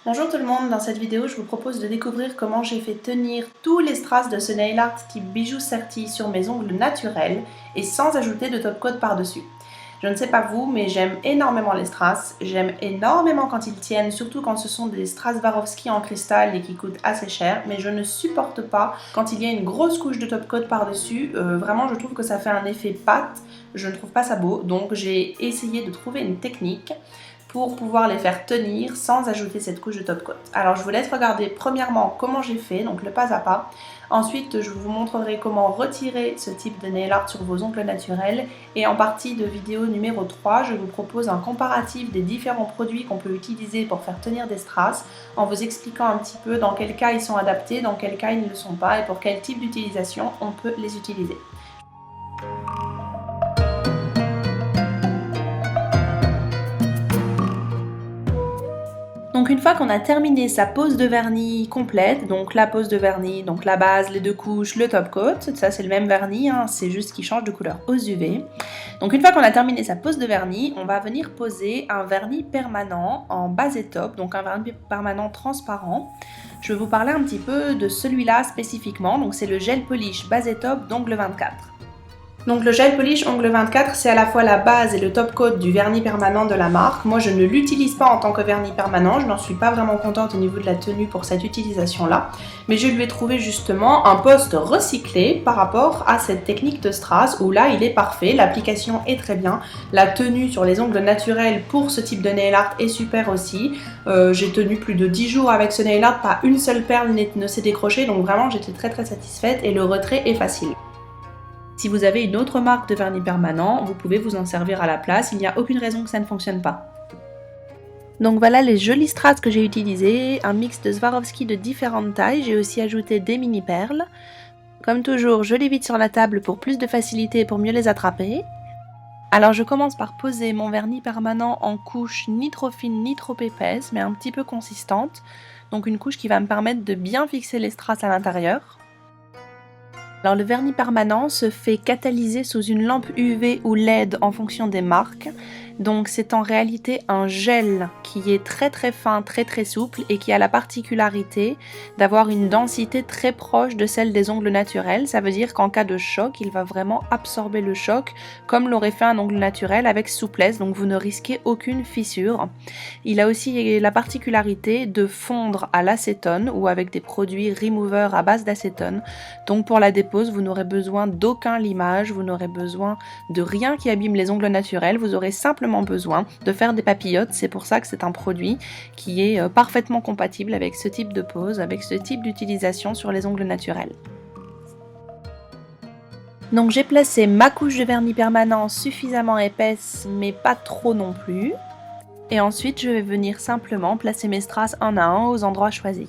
Bonjour tout le monde, dans cette vidéo je vous propose de découvrir comment j'ai fait tenir tous les strass de ce nail art type bijou certi sur mes ongles naturels et sans ajouter de top coat par-dessus. Je ne sais pas vous, mais j'aime énormément les strass, j'aime énormément quand ils tiennent, surtout quand ce sont des strass Swarovski en cristal et qui coûtent assez cher, mais je ne supporte pas quand il y a une grosse couche de top coat par-dessus, vraiment je trouve que ça fait un effet pâte, je ne trouve pas ça beau, donc j'ai essayé de trouver une technique pour pouvoir les faire tenir sans ajouter cette couche de top coat. Alors je vous laisse regarder premièrement comment j'ai fait, donc le pas à pas. Ensuite je vous montrerai comment retirer ce type de nail art sur vos ongles naturels. Et en partie de vidéo numéro 3, je vous propose un comparatif des différents produits qu'on peut utiliser pour faire tenir des strass, en vous expliquant un petit peu dans quel cas ils sont adaptés, dans quel cas ils ne le sont pas et pour quel type d'utilisation on peut les utiliser. Donc une fois qu'on a terminé sa pose de vernis complète, donc la pose de vernis, donc la base, les deux couches, le top coat, ça c'est le même vernis, hein, c'est juste qu'il change de couleur aux UV. Donc une fois qu'on a terminé sa pose de vernis, on va venir poser un vernis permanent en base et top, donc un vernis permanent transparent. Je vais vous parler un petit peu de celui-là spécifiquement, donc c'est le gel polish base et top d'ongle 24. Donc le gel polish ongle 24, c'est à la fois la base et le top coat du vernis permanent de la marque. Moi je ne l'utilise pas en tant que vernis permanent, je n'en suis pas vraiment contente au niveau de la tenue pour cette utilisation-là. Mais je lui ai trouvé justement un poste recyclé par rapport à cette technique de strass où là il est parfait, l'application est très bien. La tenue sur les ongles naturels pour ce type de nail art est super aussi. J'ai tenu plus de 10 jours avec ce nail art, pas une seule perle ne s'est décrochée, donc vraiment j'étais très satisfaite et le retrait est facile. Si vous avez une autre marque de vernis permanent, vous pouvez vous en servir à la place, il n'y a aucune raison que ça ne fonctionne pas. Donc voilà les jolis strass que j'ai utilisés, un mix de Swarovski de différentes tailles, j'ai aussi ajouté des mini perles. Comme toujours, je les vide sur la table pour plus de facilité et pour mieux les attraper. Alors je commence par poser mon vernis permanent en couche ni trop fine ni trop épaisse, mais un petit peu consistante. Donc une couche qui va me permettre de bien fixer les strass à l'intérieur. Alors le vernis permanent se fait catalyser sous une lampe UV ou LED en fonction des marques. Donc c'est en réalité un gel qui est très fin, très souple et qui a la particularité d'avoir une densité très proche de celle des ongles naturels. Ça veut dire qu'en cas de choc, il va vraiment absorber le choc comme l'aurait fait un ongle naturel avec souplesse, donc vous ne risquez aucune fissure. Il a aussi la particularité de fondre à l'acétone ou avec des produits remover à base d'acétone. Donc pour la dépose, vous n'aurez besoin d'aucun limage, vous n'aurez besoin de rien qui abîme les ongles naturels, vous aurez simplement besoin de faire des papillotes. C'est pour ça que c'est un produit qui est parfaitement compatible avec ce type de pose, avec ce type d'utilisation sur les ongles naturels. Donc j'ai placé ma couche de vernis permanent suffisamment épaisse, mais pas trop non plus. Et ensuite je vais venir simplement placer mes strass un à un aux endroits choisis.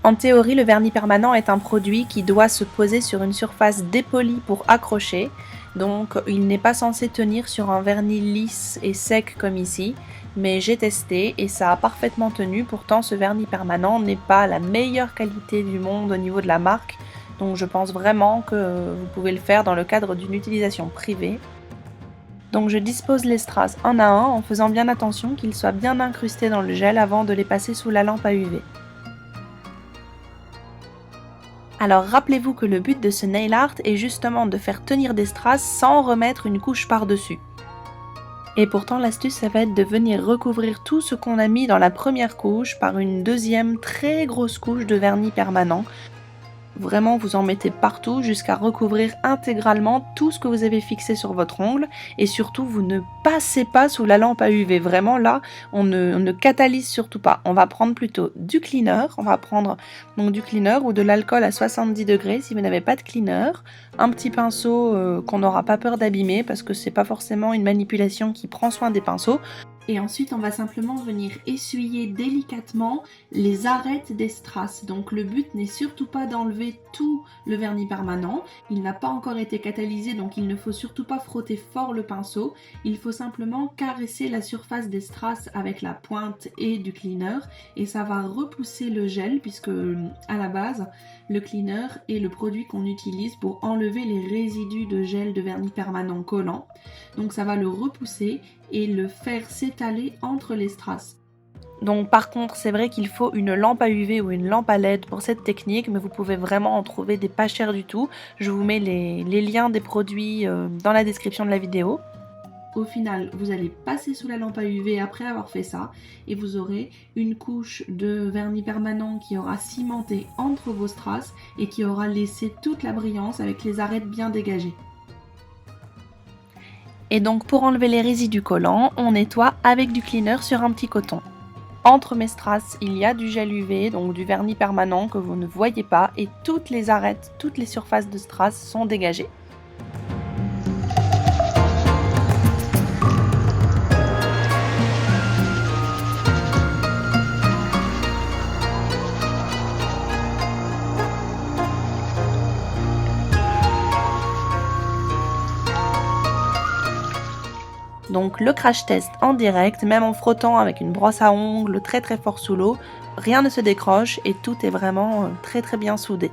En théorie, le vernis permanent est un produit qui doit se poser sur une surface dépolie pour accrocher, donc il n'est pas censé tenir sur un vernis lisse et sec comme ici, mais j'ai testé et ça a parfaitement tenu. Pourtant ce vernis permanent n'est pas la meilleure qualité du monde au niveau de la marque, donc je pense vraiment que vous pouvez le faire dans le cadre d'une utilisation privée. Donc je dispose les strass un à un en faisant bien attention qu'ils soient bien incrustés dans le gel avant de les passer sous la lampe à UV. Alors rappelez-vous que le but de ce nail art est justement de faire tenir des strass sans remettre une couche par-dessus. Et pourtant l'astuce ça va être de venir recouvrir tout ce qu'on a mis dans la première couche par une deuxième très grosse couche de vernis permanent. Vraiment vous en mettez partout jusqu'à recouvrir intégralement tout ce que vous avez fixé sur votre ongle et surtout vous ne passez pas sous la lampe à UV. Vraiment là on ne catalyse surtout pas. On va prendre plutôt du cleaner, on va prendre donc du cleaner ou de l'alcool à 70 degrés si vous n'avez pas de cleaner, un petit pinceau qu'on n'aura pas peur d'abîmer parce que c'est pas forcément une manipulation qui prend soin des pinceaux. Et ensuite on va simplement venir essuyer délicatement les arêtes des strass. Donc le but n'est surtout pas d'enlever tout le vernis permanent, il n'a pas encore été catalysé donc il ne faut surtout pas frotter fort le pinceau, il faut simplement caresser la surface des strass avec la pointe et du cleaner et ça va repousser le gel puisque à la base le cleaner est le produit qu'on utilise pour enlever les résidus de gel de vernis permanent collant. Donc ça va le repousser et le faire s'étaler entre les strass. Donc par contre, c'est vrai qu'il faut une lampe à UV ou une lampe à LED pour cette technique, mais vous pouvez vraiment en trouver des pas chers du tout. Je vous mets les liens des produits dans la description de la vidéo. Au final, vous allez passer sous la lampe à UV après avoir fait ça et vous aurez une couche de vernis permanent qui aura cimenté entre vos strass et qui aura laissé toute la brillance avec les arêtes bien dégagées. Et donc pour enlever les résidus collants, on nettoie avec du cleaner sur un petit coton. Entre mes strass, il y a du gel UV, donc du vernis permanent que vous ne voyez pas, et toutes les arêtes, toutes les surfaces de strass sont dégagées. Donc le crash test en direct, même en frottant avec une brosse à ongles très très fort sous l'eau, rien ne se décroche et tout est vraiment très très bien soudé.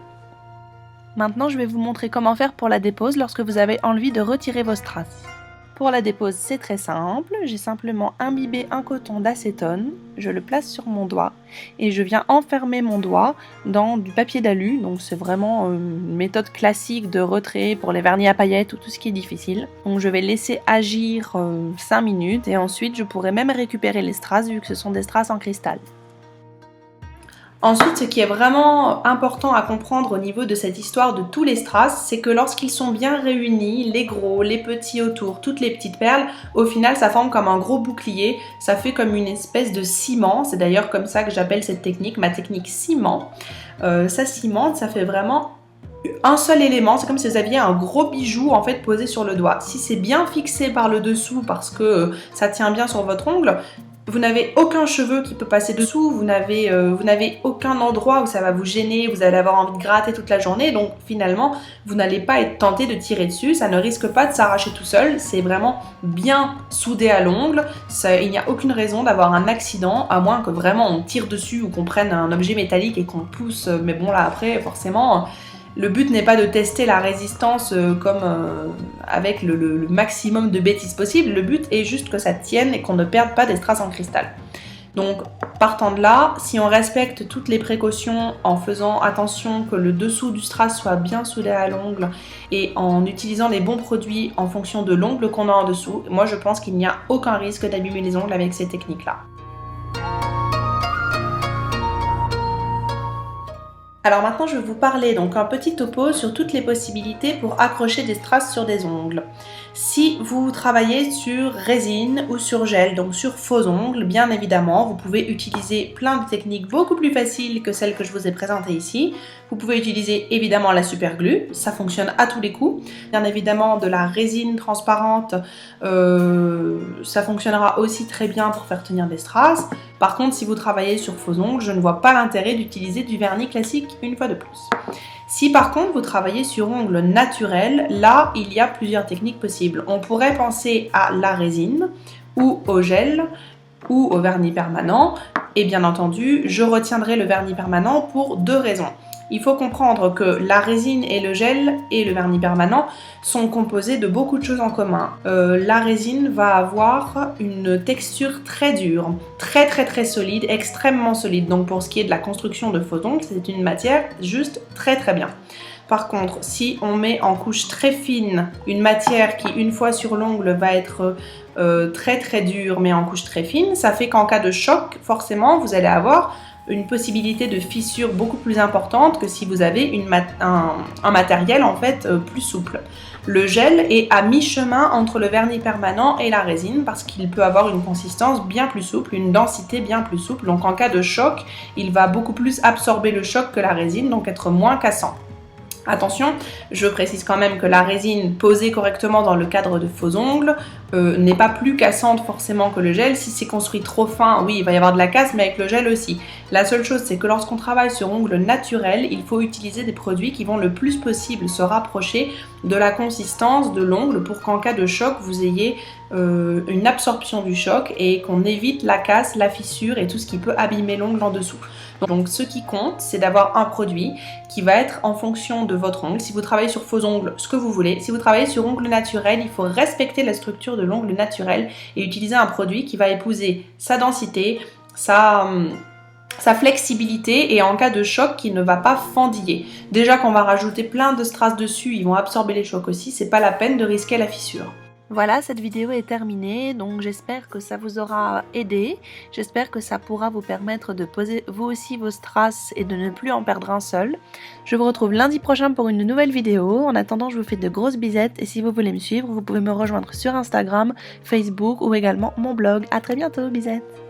Maintenant je vais vous montrer comment faire pour la dépose lorsque vous avez envie de retirer vos strass. Pour la dépose c'est très simple, j'ai simplement imbibé un coton d'acétone, je le place sur mon doigt et je viens enfermer mon doigt dans du papier d'alu, donc c'est vraiment une méthode classique de retrait pour les vernis à paillettes ou tout ce qui est difficile. Donc je vais laisser agir 5 minutes et ensuite je pourrai même récupérer les strass vu que ce sont des strass en cristal. Ensuite, ce qui est vraiment important à comprendre au niveau de cette histoire de tous les strass, c'est que lorsqu'ils sont bien réunis, les gros, les petits autour, toutes les petites perles, au final ça forme comme un gros bouclier, ça fait comme une espèce de ciment, c'est d'ailleurs comme ça que j'appelle cette technique, ma technique ciment. Ça cimente, ça fait vraiment un seul élément, c'est comme si vous aviez un gros bijou en fait posé sur le doigt. Si c'est bien fixé par le dessous parce que ça tient bien sur votre ongle, vous n'avez aucun cheveu qui peut passer dessous, vous n'avez aucun endroit où ça va vous gêner, vous allez avoir envie de gratter toute la journée, donc finalement vous n'allez pas être tenté de tirer dessus, ça ne risque pas de s'arracher tout seul, c'est vraiment bien soudé à l'ongle, il n'y a aucune raison d'avoir un accident, à moins que vraiment on tire dessus ou qu'on prenne un objet métallique et qu'on pousse, mais bon là après forcément... Le but n'est pas de tester la résistance avec le maximum de bêtises possible, le but est juste que ça tienne et qu'on ne perde pas des strass en cristal. Donc partant de là, si on respecte toutes les précautions en faisant attention que le dessous du strass soit bien soudé à l'ongle et en utilisant les bons produits en fonction de l'ongle qu'on a en dessous, moi je pense qu'il n'y a aucun risque d'abîmer les ongles avec ces techniques-là. Alors maintenant je vais vous parler donc un petit topo sur toutes les possibilités pour accrocher des strass sur des ongles. Si vous travaillez sur résine ou sur gel, donc sur faux ongles, bien évidemment, vous pouvez utiliser plein de techniques beaucoup plus faciles que celles que je vous ai présentées ici. Vous pouvez utiliser évidemment la super glue, ça fonctionne à tous les coups. Bien évidemment de la résine transparente, ça fonctionnera aussi très bien pour faire tenir des strass. Par contre, si vous travaillez sur faux ongles, je ne vois pas l'intérêt d'utiliser du vernis classique une fois de plus. Si par contre vous travaillez sur ongles naturels, là il y a plusieurs techniques possibles. On pourrait penser à la résine ou au gel ou au vernis permanent. Et bien entendu, je retiendrai le vernis permanent pour deux raisons. Il faut comprendre que la résine et le gel et le vernis permanent sont composés de beaucoup de choses en commun. La résine va avoir une texture très dure, très solide, extrêmement solide. Donc pour ce qui est de la construction de faux ongles, c'est une matière juste très bien. Par contre, si on met en couche très fine une matière qui, une fois sur l'ongle, va être très dure, mais en couche très fine, ça fait qu'en cas de choc, forcément, vous allez avoir une possibilité de fissure beaucoup plus importante que si vous avez un matériel en fait plus souple. Le gel est à mi-chemin entre le vernis permanent et la résine parce qu'il peut avoir une consistance bien plus souple, une densité bien plus souple. Donc en cas de choc, il va beaucoup plus absorber le choc que la résine, donc être moins cassant. Attention, je précise quand même que la résine posée correctement dans le cadre de faux ongles n'est pas plus cassante forcément que le gel. Si c'est construit trop fin, oui, il va y avoir de la casse, mais avec le gel aussi. La seule chose, c'est que lorsqu'on travaille sur ongles naturels, il faut utiliser des produits qui vont le plus possible se rapprocher de la consistance de l'ongle pour qu'en cas de choc, vous ayez une absorption du choc et qu'on évite la casse, la fissure et tout ce qui peut abîmer l'ongle en dessous. Donc ce qui compte, c'est d'avoir un produit qui va être en fonction de votre ongle. Si vous travaillez sur faux ongles, ce que vous voulez. Si vous travaillez sur ongles naturels, il faut respecter la structure de l'ongle naturel et utiliser un produit qui va épouser sa densité, sa flexibilité et en cas de choc qui ne va pas fendiller. Déjà qu'on va rajouter plein de strass dessus, ils vont absorber les chocs aussi, c'est pas la peine de risquer la fissure. Voilà, cette vidéo est terminée, donc j'espère que ça vous aura aidé, j'espère que ça pourra vous permettre de poser vous aussi vos strass et de ne plus en perdre un seul. Je vous retrouve lundi prochain pour une nouvelle vidéo, en attendant je vous fais de grosses bisettes et si vous voulez me suivre, vous pouvez me rejoindre sur Instagram, Facebook ou également mon blog. À très bientôt, bisettes!